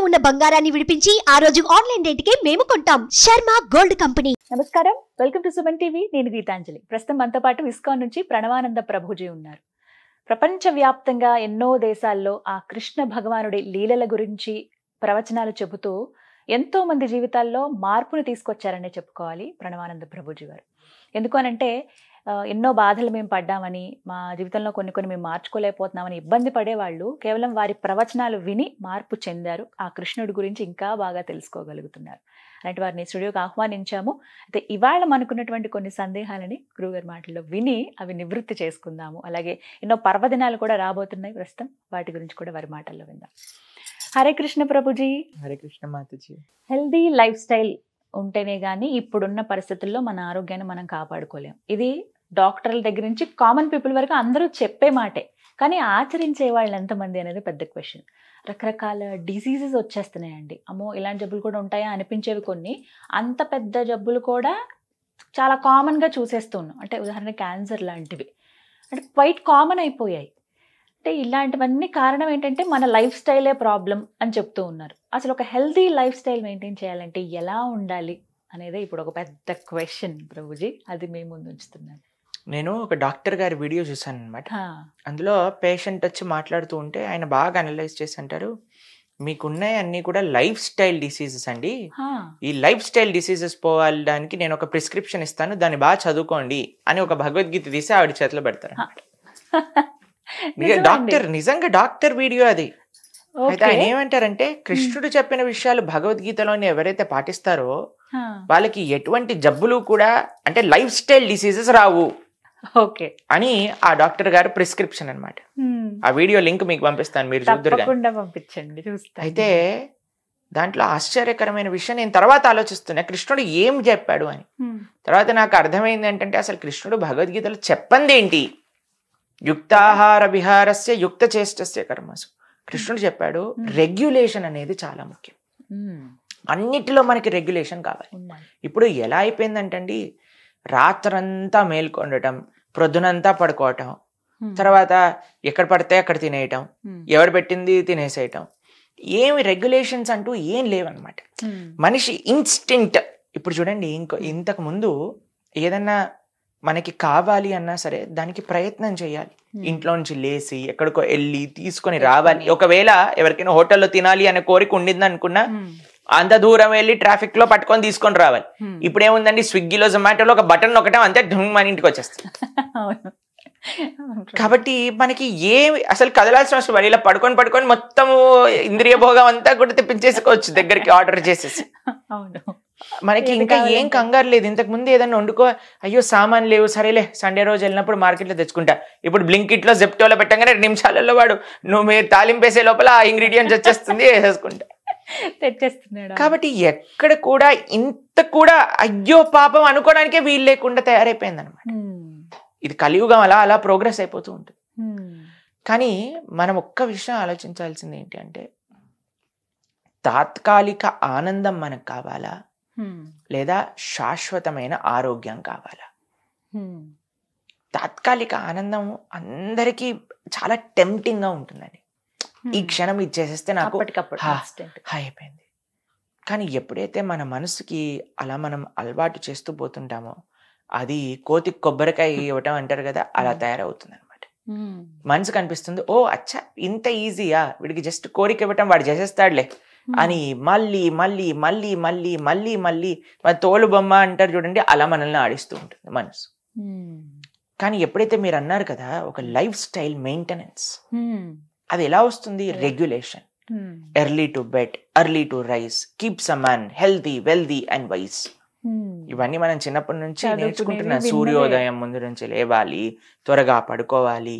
ఉన్న బంగారాన్ని విడిపించి ఆ రోజు ఆన్లైన్ రేటుకే మేము కొంటాం. Sharma gold company. నమస్కారం, వెల్కమ్ టు సుమన్ టీవీ. నేను గీతాంజలి. ప్రస్తుతం మనతో పాటు ఇస్కాన్ నుంచి ప్రణవానంద ప్రభుజీ ఉన్నారు. ప్రపంచవ్యాప్తంగా ఎన్నో దేశాల్లో ఆ కృష్ణ భగవానుడి లీలల గురించి ప్రవచనాలు చెబుతూ ఎంతో మంది జీవితాల్లో మార్పును తీసుకొచ్చారనే చెప్పుకోవాలి ప్రణవానంద ప్రభుజీ గారు. ఎందుకు అనంటే ఎన్నో బాధలు మేము పడ్డామని, మా జీవితంలో కొన్ని మేము మార్చుకోలేకపోతున్నామని ఇబ్బంది పడేవాళ్ళు కేవలం వారి ప్రవచనాలు విని మార్పు చెందారు. ఆ కృష్ణుడి గురించి ఇంకా బాగా తెలుసుకోగలుగుతున్నారు. అలాంటి వారిని స్టూడియోకి ఆహ్వానించాము. అయితే ఇవాళ మనకున్నటువంటి కొన్ని సందేహాలని గురువుగారి మాటల్లో విని అవి నివృత్తి చేసుకుందాము. అలాగే ఎన్నో పర్వదినాలు కూడా రాబోతున్నాయి ప్రస్తుతం, వాటి గురించి కూడా వారి మాటల్లో విందాం. Hare Krishna Prabhuji. Hare Krishna Mataji. Healthy life style ఉంటేనే కానీ ఇప్పుడున్న పరిస్థితుల్లో మన ఆరోగ్యాన్ని మనం కాపాడుకోలేం. ఇది డాక్టర్ల దగ్గర నుంచి కామన్ పీపుల్ వరకు అందరూ చెప్పే మాటే, కానీ ఆచరించే వాళ్ళు ఎంతమంది అనేది పెద్ద క్వశ్చన్. రకరకాల డిసీజెస్ వచ్చేస్తున్నాయండి. అమ్మో, ఇలాంటి జబ్బులు కూడా ఉంటాయా అనిపించేవి కొన్ని. అంత పెద్ద జబ్బులు కూడా చాలా కామన్గా చూసేస్తున్నాం. అంటే ఉదాహరణ క్యాన్సర్ లాంటివి అంటే క్వైట్ కామన్ అయిపోయాయి. అంటే ఇలాంటివన్నీ కారణం ఏంటంటే మన లైఫ్ స్టైలే ప్రాబ్లం అని చెప్తూ ఉన్నారు. అసలు ఒక హెల్తీ లైఫ్ స్టైల్ మెయింటైన్ చేయాలంటే ఎలా ఉండాలి అనేది ఇప్పుడు ఒక పెద్ద క్వశ్చన్ ప్రభుజీ. అది మేము ముందు ఉంచుతున్నాను. నేను ఒక డాక్టర్ గారి వీడియో చూసాను అనమాట. అందులో పేషెంట్ వచ్చి మాట్లాడుతూ ఉంటే ఆయన బాగా అనలైజ్ చేసి అంటారు, మీకున్నాయి అన్నీ కూడా లైఫ్ స్టైల్ డిసీజెస్ అండి. ఈ లైఫ్ స్టైల్ డిసీజెస్ పోవడానికి నేను ఒక ప్రిస్క్రిప్షన్ ఇస్తాను, దాన్ని బాగా చదువుకోండి అని ఒక భగవద్గీత తీసి ఆవిడ చేతిలో పెడతారు. డాక్టర్, నిజంగా డాక్టర్ వీడియో అది. అయితే ఆయన ఏమంటారంటే, కృష్ణుడు చెప్పిన విషయాలు భగవద్గీతలోని ఎవరైతే పాటిస్తారో వాళ్ళకి ఎటువంటి జబ్బులు కూడా అంటే లైఫ్ స్టైల్ డిసీజెస్ రావు అని ఆ డాక్టర్ గారు ప్రిస్క్రిప్షన్ అనమాట. ఆ వీడియో లింక్ మీకు పంపిస్తాను, మీరు చూద్దరు. అయితే దాంట్లో ఆశ్చర్యకరమైన విషయం నేను తర్వాత ఆలోచిస్తున్నా, కృష్ణుడు ఏం చెప్పాడు అని. తర్వాత నాకు అర్థమైంది ఏంటంటే, అసలు కృష్ణుడు భగవద్గీతలో చెప్పంది ఏంటి, యుక్తాహార విహారస్య యుక్త చేష్టస్య కర్మసు. కృష్ణుడు చెప్పాడు రెగ్యులేషన్ అనేది చాలా ముఖ్యం. అన్నిటిలో మనకి రెగ్యులేషన్ కావాలి. ఇప్పుడు ఎలా అయిపోయిందంటండి, రాత్రంతా మేల్కొండటం, ప్రొద్దునంతా పడుకోవటం, తర్వాత ఎక్కడ పడితే అక్కడ తినేయటం, ఎవరు పెట్టింది తినేసేయటం, ఏమి రెగ్యులేషన్స్ అంటూ ఏం లేవన్నమాట. మనిషి ఇన్స్టింక్ట్. ఇప్పుడు చూడండి, ఇంతకు ముందు ఏదన్నా మనకి కావాలి అన్నా సరే దానికి ప్రయత్నం చేయాలి. ఇంట్లో నుంచి లేచి ఎక్కడికో వెళ్ళి తీసుకొని రావాలి. ఒకవేళ ఎవరికైనా హోటల్లో తినాలి అనే కోరిక ఉండింది అనుకున్నా అంత దూరం వెళ్ళి ట్రాఫిక్ లో పట్టుకొని తీసుకొని రావాలి. ఇప్పుడు ఏముందండి, స్విగ్గీలో జొమాటోలో ఒక బటన్ నొక్కటం అంతే, మన ఇంటికి వచ్చేస్తుంది. కాబట్టి మనకి ఏమి అసలు కదలాల్సిన అవసరం లేదు. ఇలా పడుకొని మొత్తం ఇంద్రియ భోగం అంతా కూడా తెప్పించేసుకోవచ్చు దగ్గరికి ఆర్డర్ చేసేసి. మనకి ఇంకా ఏం కంగారు లేదు. ఇంతకు ముందు ఏదన్నా వండుకో, అయ్యో సామాన్ లేవు, సరేలే సండే రోజు వెళ్ళినప్పుడు మార్కెట్లో తెచ్చుకుంటా. ఇప్పుడు బ్లింకిట్లో జెప్టోలో పెట్టగానే 2 నిమిషాలలో వాడు మీరు తాలింపేసే లోపల ఆ ఇంగ్రీడియంట్స్ వచ్చేస్తుంది, వేసేసుకుంటా తెచ్చేస్తున్నాడు. కాబట్టి ఎక్కడ కూడా ఇంత కూడా అయ్యో పాపం అనుకోవడానికే వీలు లేకుండా తయారైపోయింది అనమాట. ఇది కలియుగం అలా అలా ప్రోగ్రెస్ అయిపోతూ ఉంటుంది. కానీ మనం ఒక్క విషయం ఆలోచించాల్సింది ఏంటి అంటే, తాత్కాలిక ఆనందం మనకు కావాలా లేదా శాశ్వతమైన ఆరోగ్యం కావాలా? తాత్కాలిక ఆనందం అందరికీ చాలా టెంప్టింగ్ గా ఉంటుందండి. ఈ క్షణం ఇది చేసేస్తే నాకు అయిపోయింది. కానీ ఎప్పుడైతే మన మనసుకి అలా మనం అలవాటు చేస్తూ పోతుంటామో, అది కోతికి కొబ్బరికాయ ఇవ్వటం అంటారు కదా, అలా తయారవుతుంది అనమాట. మనసు కనిపిస్తుంది, ఓ అచ్చా ఇంత ఈజీయా, వీడికి జస్ట్ కోరిక ఇవ్వటం వాడు చేసేస్తాడులే అని మళ్ళీ మళ్ళీ మళ్ళీ మళ్ళీ మళ్ళీ మళ్ళీ తోలు బొమ్మ అంటారు చూడండి, అలా మనల్ని ఆడిస్తూ ఉంటుంది మనసు. కానీ ఎప్పుడైతే మీరు అన్నారు కదా ఒక లైఫ్ స్టైల్ మెయింటెనెన్స్, అది ఎలా వస్తుంది? Regulation. Early to bed, early to rise, keeps a man healthy, wealthy and wise. ఇవన్నీ మనం చిన్నప్పటి నుంచి నేర్చుకుంటున్నాం. సూర్యోదయం ముందు నుంచి లేవాలి, త్వరగా పడుకోవాలి,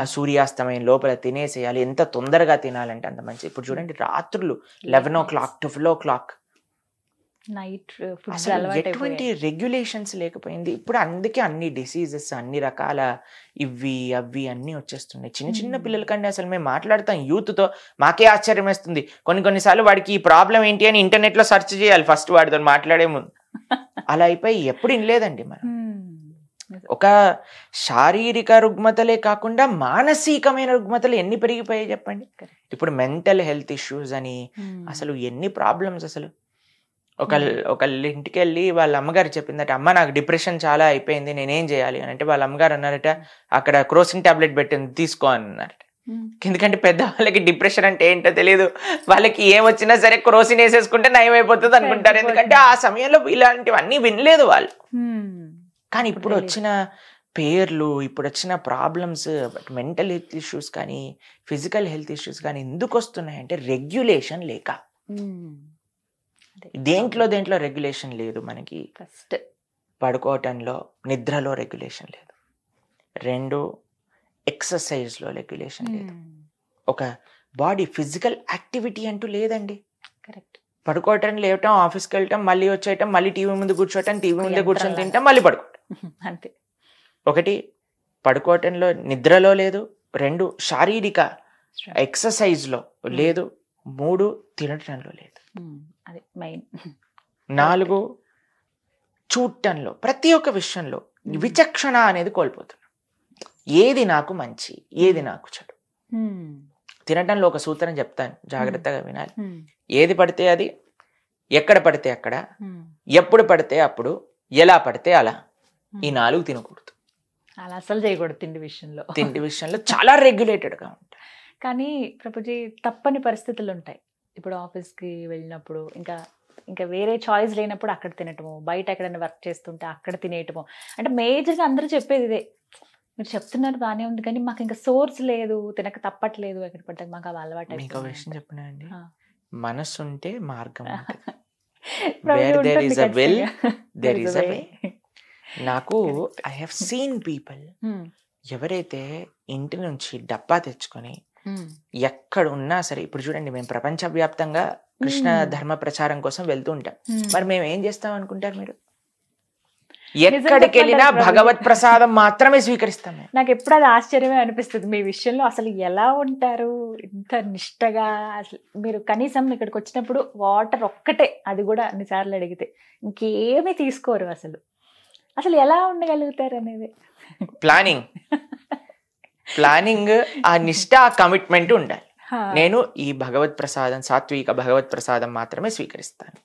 ఆ సూర్యాస్తమయం లోపల తినేసేయాలి, ఎంత తొందరగా తినాలంటే అంత మంచి. ఇప్పుడు చూడండి, రాత్రులు 11 o'clock 12 o'clock నైట్ ఎటువంటి రెగ్యులేషన్స్ లేకపోయింది. ఇప్పుడు అందుకే అన్ని డిసీజెస్, అన్ని రకాల ఇవి అవి అన్ని వచ్చేస్తున్నాయి. చిన్న చిన్న పిల్లల కంటే అసలు మేము మాట్లాడతాం యూత్ తో, మాకే ఆశ్చర్యం వేస్తుంది. కొన్నిసార్లు వాడికి ఈ ప్రాబ్లం ఏంటి అని ఇంటర్నెట్ లో సెర్చ్ చేయాలి ఫస్ట్ వాడితో మాట్లాడే ముందు. అలా అయిపోయి ఎప్పుడు వినలేదండి మనం. ఒక శారీరక రుగ్మతలే కాకుండా మానసికమైన రుగ్మతలు ఎన్ని పెరిగిపోయాయి చెప్పండి. ఇప్పుడు మెంటల్ హెల్త్ ఇష్యూస్ అని అసలు ఎన్ని ప్రాబ్లమ్స్. అసలు ఒకళ్ళ ఇంటికి వెళ్ళి వాళ్ళ అమ్మగారు చెప్పిందట, అమ్మ నాకు డిప్రెషన్ చాలా అయిపోయింది, నేనేం చేయాలి అని అంటే వాళ్ళ అమ్మగారు అన్నారట, అక్కడ క్రోసిన్ టాబ్లెట్ పెట్టింది తీసుకో అన్నారట. ఎందుకంటే పెద్దవాళ్ళకి డిప్రెషన్ అంటే ఏంటో తెలియదు, వాళ్ళకి ఏమొచ్చినా సరే క్రోసిన్ వేసేసుకుంటే నయం అయిపోతుంది అనుకుంటారు. ఎందుకంటే ఆ సమయంలో ఇలాంటివన్నీ వినలేదు వాళ్ళు. కానీ ఇప్పుడు వచ్చిన పేర్లు, ఇప్పుడు వచ్చిన ప్రాబ్లమ్స్, మెంటల్ హెల్త్ ఇష్యూస్ కానీ ఫిజికల్ హెల్త్ ఇష్యూస్ కానీ ఎందుకు వస్తున్నాయంటే రెగ్యులేషన్ లేక. దేంట్లో రెగ్యులేషన్ లేదు మనకి. ఫస్ట్ పడుకోవటంలో, నిద్రలో రెగ్యులేషన్ లేదు. 2 ఎక్సర్సైజ్లో రెగ్యులేషన్ లేదు. ఒక బాడీ ఫిజికల్ యాక్టివిటీ అంటూ లేదండి. కరెక్ట్. పడుకోవటం, లేవటం, ఆఫీస్కి వెళ్ళటం, మళ్ళీ వచ్చేయటం, మళ్ళీ టీవీ ముందు కూర్చోవటం, టీవీ ముందే కూర్చొని తింటాం, మళ్ళీ పడుకోవటం. అంతే. 1 పడుకోవటంలో, నిద్రలో లేదు. 2 శారీరక ఎక్సర్సైజ్లో లేదు. 3 తినటంలో లేదు. అది మెయిన్. 4 చూడటంలో, ప్రతి ఒక్క విషయంలో విచక్షణ అనేది కోల్పోతున్నాం. ఏది నాకు మంచి, ఏది నాకు చెడు. తినటంలో ఒక సూత్రం చెప్తాను, జాగ్రత్తగా వినాలి. ఏది పడితే అది, ఎక్కడ పడితే అక్కడ, ఎప్పుడు పడితే అప్పుడు, ఎలా పడితే అలా, ఈ 4 తినకూడదు. అలా అసలు చేయకూడదు. తిండి విషయంలో చాలా రెగ్యులేటెడ్గా ఉంటాయి. కానీ ప్రభుజీ తప్పని పరిస్థితులు ఉంటాయి. ఇప్పుడు ఆఫీస్కి వెళ్ళినప్పుడు ఇంకా వేరే చాయిస్ లేనప్పుడు అక్కడ తినటము, బయట ఎక్కడైనా వర్క్ చేస్తుంటే అక్కడ తినేయటము. అంటే మేజర్గా అందరూ చెప్పేది ఇదే, మీరు చెప్తున్నారు బాగానే ఉంది కానీ మాకు ఇంకా సోర్స్ లేదు, తినక తప్పట్లేదు, ఎక్కడ పడితే మాకు అవి అలవాటు. మీకు విషయం చెప్పినా అండి, మనసు ఉంటే మార్గం. నాకు ఐ హావ్ సీన్ పీపుల్, ఎవరైతే ఇంటి నుంచి డబ్బా తెచ్చుకొని ఎక్కడ ఉన్నా సరే, ఇప్పుడు చూడండి మేము ప్రపంచవ్యాప్తంగా కృష్ణ ధర్మ ప్రచారం కోసం వెళ్తూ ఉంటాం. మరి మేము ఏం చేస్తాం అనుకుంటారు మీరు? ఎక్కడికి వెళ్ళినా భగవత్ ప్రసాదం మాత్రమే స్వీకరిస్తాం. నాకు ఎప్పుడు అది ఆశ్చర్యమే అనిపిస్తుంది మీ విషయంలో. అసలు ఎలా ఉంటారు ఇంత నిష్టగా? అసలు మీరు కనీసం ఇక్కడికి వచ్చినప్పుడు వాటర్ ఒక్కటే, అది కూడా అన్నిసార్లు అడిగితే, ఇంకేమీ తీసుకోరు. అసలు ఎలా ఉండగలుగుతారు అనేది ప్లానింగ్, ఆ నిష్ట, ఆ కమిట్మెంట్ ఉండాలి. నేను ఈ భగవత్ ప్రసాదం, సాత్విక భగవత్ ప్రసాదం మాత్రమే స్వీకరిస్తాను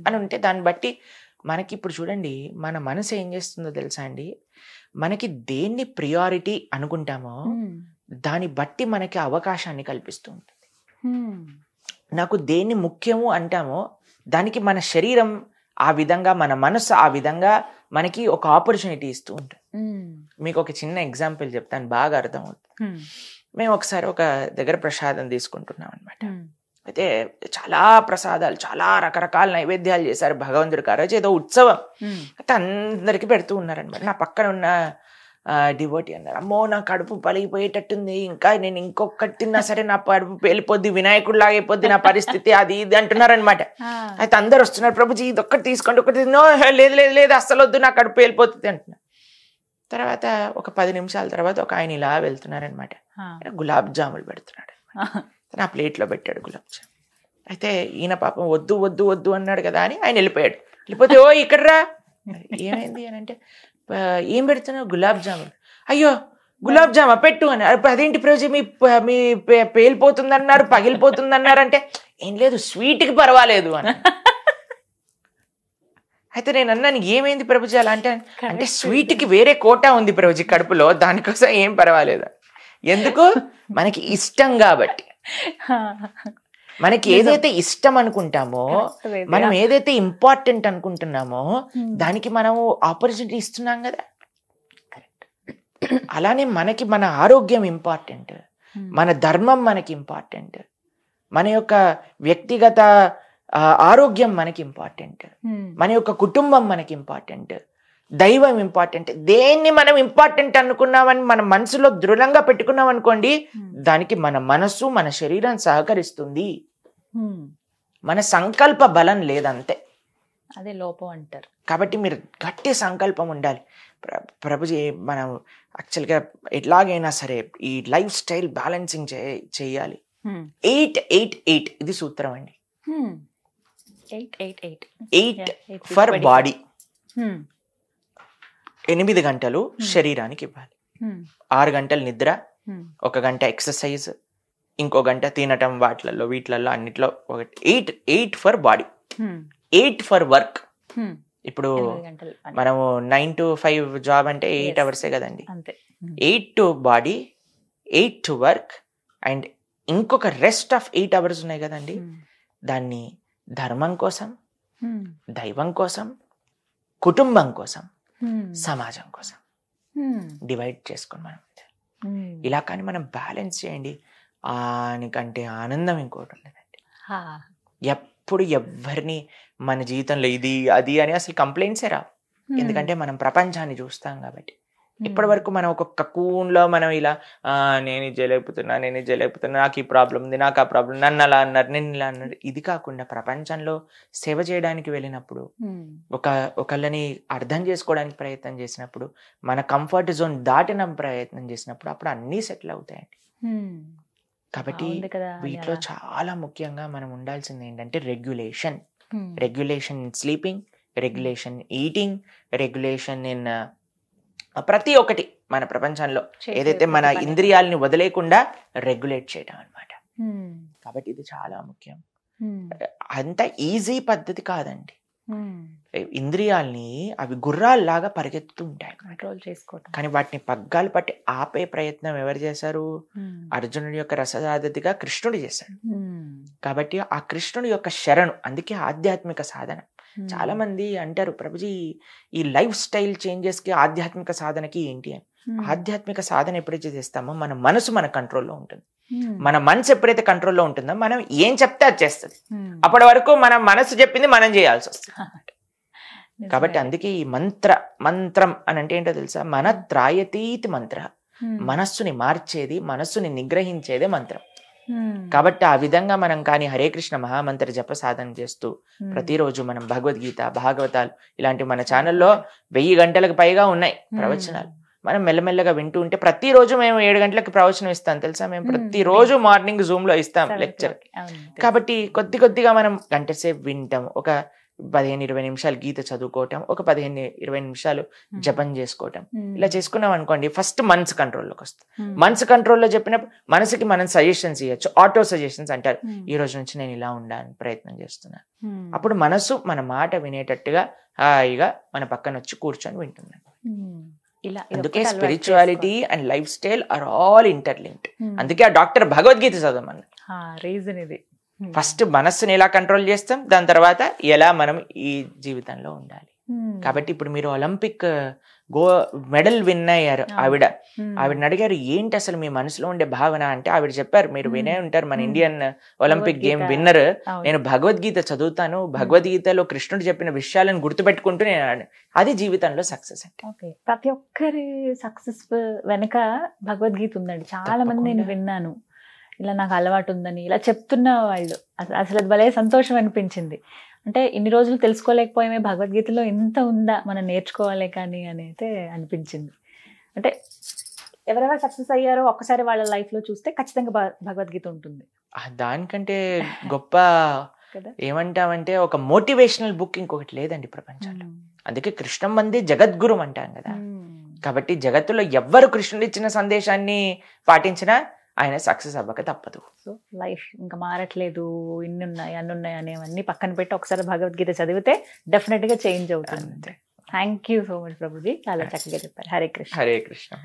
అని ఉంటే, దాన్ని బట్టి మనకి ఇప్పుడు చూడండి మన మనసు ఏం చేస్తుందో తెలుసా అండి, మనకి దేన్ని ప్రియారిటీ అనుకుంటామో దాన్ని బట్టి మనకి అవకాశాన్ని కల్పిస్తూ ఉంటుంది. నాకు దేన్ని ముఖ్యము అంటామో దానికి మన శరీరం ఆ విధంగా, మన మనసు ఆ విధంగా మనకి ఒక ఆపర్చునిటీ ఇస్తూ ఉంటుంది. మీకు ఒక చిన్న ఎగ్జాంపుల్ చెప్తాను, బాగా అర్థమవుతుంది. మేము ఒకసారి ఒక దగ్గర ప్రసాదం తీసుకుంటున్నాం అనమాట. అయితే చాలా ప్రసాదాలు, చాలా రకరకాల నైవేద్యాలు చేశారు భగవంతుడికి. ఆ రోజు ఏదో ఉత్సవం, అయితే అందరికి పెడుతూ ఉన్నారనమాట. నా పక్కన ఉన్న డివోటీ అన్నారు, అమ్మో నా కడుపు పలిగిపోయేటట్టుంది, ఇంకా నేను ఇంకొకటి తిన్నా సరే నా కడుపు వెళ్ళిపోద్ది, వినాయకుడు లాగా అయిపోద్ది నా పరిస్థితి, అది ఇది అంటున్నారనమాట. అయితే అందరు వస్తున్నారు, ప్రభుజీ ఇది ఒక్కటి తీసుకోండి, ఒకటి లేదు లేదు లేదు అస్సలు వద్దు, నా కడుపు వెళ్ళిపోతుంది అంటున్నారు. తర్వాత ఒక 10 నిమిషాల తర్వాత ఒక ఆయన ఇలా వెళ్తున్నారనమాట, గులాబ్ జాములు పెడుతున్నాడు. నా ప్లేట్లో పెట్టాడు గులాబ్ జామ్. అయితే ఈయన పాపం వద్దు వద్దు వద్దు అన్నాడు కదా అని ఆయన వెళ్ళిపోయాడు. వెళ్ళిపోతే, ఓ ఇక్కడ రా, ఏమైంది అని అంటే, ఏం పెడుతున్నావు? గులాబ్ జాములు. అయ్యో గులాబ్ జామా పెట్టు అని. అదేంటి ప్రభుజీ మీ పేలిపోతుంది అన్నారు, పగిలిపోతుంది అన్నారు అంటే, ఏం లేదు స్వీట్కి పర్వాలేదు అని. అయితే నేను అన్నాను, ఏమైంది ప్రభుజీ అలా అంటే, అంటే స్వీట్కి వేరే కోటా ఉంది ప్రభుజీ కడుపులో, దానికోసం ఏం పర్వాలేదు. ఎందుకు? మనకి ఇష్టం కాబట్టి. మనకి ఏదైతే ఇష్టం అనుకుంటామో, మనం ఏదైతే ఇంపార్టెంట్ అనుకుంటున్నామో దానికి మనము ఆపర్చునిటీ ఇస్తున్నాం కదా. అలానే మనకి మన ఆరోగ్యం ఇంపార్టెంట్, మన ధర్మం మనకి ఇంపార్టెంట్, మన యొక్క వ్యక్తిగత ఆరోగ్యం మనకి ఇంపార్టెంట్, మన యొక్క కుటుంబం మనకి ఇంపార్టెంట్, దైవం ఇంపార్టెంట్. దేన్ని మనం ఇంపార్టెంట్ అనుకున్నామని మన మనసులో దృఢంగా పెట్టుకున్నాం అనుకోండి, దానికి మన మనస్సు, మన శరీరం సహకరిస్తుంది. మన సంకల్ప బలం లేదంతే, అదే లోపం అంటారు. కాబట్టి మీరు గట్టి సంకల్పం ఉండాలి. ప్రభుజీ మనం యాక్చువల్గా ఎట్లాగైనా సరే ఈ లైఫ్ స్టైల్ బ్యాలెన్సింగ్ చేయాలి. 8-8-8 ఇది సూత్రం అండి. 8 ఫర్ బాడీ, 8 గంటలు శరీరానికి ఇవ్వాలి, 6 గంటలు నిద్ర, 1 గంట ఎక్సర్సైజ్, ఇంకో గంట తినటం, వీటిలలో అన్నిట్లో ఒకటి. 8 ఫర్ బాడీ, 8 ఫర్ వర్క్. ఇప్పుడు మనము 9 to 5 జాబ్ అంటే 8 అవర్సే కదండి. 8 to body, 8 to work, and ఇంకొక రెస్ట్ ఆఫ్ 8 అవర్స్ ఉన్నాయి కదండి. దాన్ని ధర్మం కోసం, దైవం కోసం, కుటుంబం కోసం, సమాజం కోసం డివైడ్ చేసుకుని మనం ఇలా కానీ మనం బ్యాలెన్స్ చేయండి. ఆనికంటే ఆనందం ఇంకోటి ఉండదండి. ఎప్పుడు ఎవరిని మన జీవితంలో ఇది అది అని అసలు కంప్లైంట్సే రావు. ఎందుకంటే మనం ప్రపంచాన్ని చూస్తాం కాబట్టి. ఇప్పటి వరకు మనం ఒక కకూన్లో మనం ఇలా నేను ఇది చేయలేకపోతున్నా, నాకు ఈ ప్రాబ్లం ఉంది, నాకు ఆ ప్రాబ్లం, నన్ను అలా అన్నారు, నేను ఇలా అన్నారు. ఇది కాకుండా ప్రపంచంలో సేవ చేయడానికి వెళ్ళినప్పుడు, ఒకళ్ళని అర్థం చేసుకోవడానికి ప్రయత్నం చేసినప్పుడు, మన కంఫర్ట్ జోన్ దాటిన ప్రయత్నం చేసినప్పుడు అప్పుడు అన్నీ సెటిల్ అవుతాయండి. కాబట్టి వీటిలో చాలా ముఖ్యంగా మనం ఉండాల్సింది ఏంటంటే regulation. Regulation in sleeping, regulation eating, regulation in ప్రతి ఒక్కటి మన ప్రపంచంలో ఏదైతే మన ఇంద్రియాలని వదిలేకుండా రెగ్యులేట్ చేయడం అన్నమాట. కాబట్టి ఇది చాలా ముఖ్యం. అంత ఈజీ పద్ధతి కాదండి. ఇంద్రియాల్ని అవి గుర్రాల్లాగా పరిగెత్తుతూ ఉంటాయి, కంట్రోల్ చేసుకోవటం. కానీ వాటిని పగ్గాలు పట్టి ఆపే ప్రయత్నం ఎవరు చేశారు? అర్జునుడి యొక్క రససారథిగా కృష్ణుడు చేశాడు. కాబట్టి ఆ కృష్ణుడి యొక్క శరణు, అందుకే ఆధ్యాత్మిక సాధన. చాలా మంది అంటారు, ప్రభుజీ ఈ లైఫ్ స్టైల్ చేంజెస్ కి ఆధ్యాత్మిక సాధనకి ఏంటి అని. ఆధ్యాత్మిక సాధన ఎప్పుడైతే చేస్తామో మన మనసు మన కంట్రోల్లో ఉంటుంది. మన మనసు ఎప్పుడైతే కంట్రోల్లో ఉంటుందో మనం ఏం చెప్తే అది చేస్తుంది. అప్పటి వరకు మన మనసు చెప్పింది మనం చేయాల్సి వస్తుంది. కాబట్టి అందుకే ఈ మంత్రం అని అంటే ఏంటో తెలుసా? మన త్రాయతీతి మంత్ర, మనస్సుని మార్చేది, మనస్సుని నిగ్రహించేదే మంత్రం. కాబట్టి ఆ విధంగా మనం కానీ హరే కృష్ణ మహామంత్ర జప సాధన చేస్తూ ప్రతిరోజు మనం భగవద్గీత, భాగవతాలు ఇలాంటి మన ఛానల్లో 1000 గంటలకు పైగా ఉన్నాయి ప్రవచనాలు. మనం మెల్లమెల్లగా వింటూ ఉంటే ప్రతిరోజు మేము 7 గంటలకు ప్రవచనం ఇస్తాం తెలుసా. మేము ప్రతిరోజు మార్నింగ్ జూమ్ లో ఇస్తాం లెక్చర్. కాబట్టి కొద్దిగా మనం గంట సేపు వింటాం, ఒక 15-20 నిమిషాలు గీత చదువుకోవటం, ఒక 15-20 నిమిషాలు జపం చేసుకోవటం. ఇలా చేసుకున్నాం అనుకోండి, ఫస్ట్ మనసు కంట్రోల్లోకి వస్తుంది. మనసు కంట్రోల్లో చెప్పినప్పుడు మనసుకి మనం సజెషన్స్ ఇవ్వచ్చు, ఆటో సజెషన్స్ అంటారు. ఈ రోజు నుంచి నేను ఇలా ఉండాలని ప్రయత్నం చేస్తున్నాను. అప్పుడు మనసు మన మాట వినేటట్టుగా హాయిగా మన పక్కన వచ్చి కూర్చొని వింటున్నాను. అందుకే spirituality and life style or all interlinked. అందుకే ఆ డాక్టర్ భగవద్గీత చదవమన్నారు. రీజన్ ఇది. ఫస్ట్ మనస్సుని ఎలా కంట్రోల్ చేస్తాం, దాని తర్వాత ఎలా మనం ఈ జీవితంలో ఉండాలి. కాబట్టి ఇప్పుడు మీరు ఒలింపిక్ మెడల్ విన్ అయ్యారు. ఆవిడని అడిగారు ఏంటి అసలు మీ మనసులో ఉండే భావన అంటే, ఆవిడ చెప్పారు, మీరు వినే ఉంటారు, మన ఇండియన్ ఒలింపిక్ గేమ్ విన్నర్, నేను భగవద్గీత చదువుతాను, భగవద్గీతలో కృష్ణుడు చెప్పిన విషయాలను గుర్తుపెట్టుకుంటూ నేను అది జీవితంలో సక్సెస్ అంటే. ప్రతి ఒక్కరి సక్సెస్ వెనక భగవద్గీత ఉందండి. చాలా మంది నేను విన్నాను ఇలా నాకు అలవాటు ఉందని ఇలా చెప్తున్న వాళ్ళు. అసలు అది భలే సంతోషం అనిపించింది. అంటే ఇన్ని రోజులు తెలుసుకోలేకపోయామే, భగవద్గీతలో ఎంత ఉందా మనం నేర్చుకోవాలి కానీ అని అయితే అనిపించింది. అంటే ఎవరెవరు సక్సెస్ అయ్యారో ఒక్కసారి వాళ్ళ లైఫ్ లో చూస్తే ఖచ్చితంగా భగవద్గీత ఉంటుంది. దానికంటే గొప్ప ఏమంటామంటే ఒక మోటివేషనల్ బుక్ ఇంకొకటి లేదండి ప్రపంచంలో. అందుకే కృష్ణం మంది జగద్గురు అంటాం కదా. కాబట్టి జగత్తులో ఎవ్వరు కృష్ణుడు ఇచ్చిన సందేశాన్ని పాటించినా ఆయన సక్సెస్ అవ్వక తప్పదు. సో లైఫ్ ఇంకా మారట్లేదు, ఇన్ని ఉన్నాయి అన్ని ఉన్నాయి అనేవన్నీ పక్కన పెట్టి ఒకసారి భగవద్గీత చదివితే డెఫినెట్ గా చేంజ్ అవుతుంది. Thank you so much Prabhuji, చాలా చక్కగా చెప్పారు. హరే కృష్ణ. హరే కృష్ణ.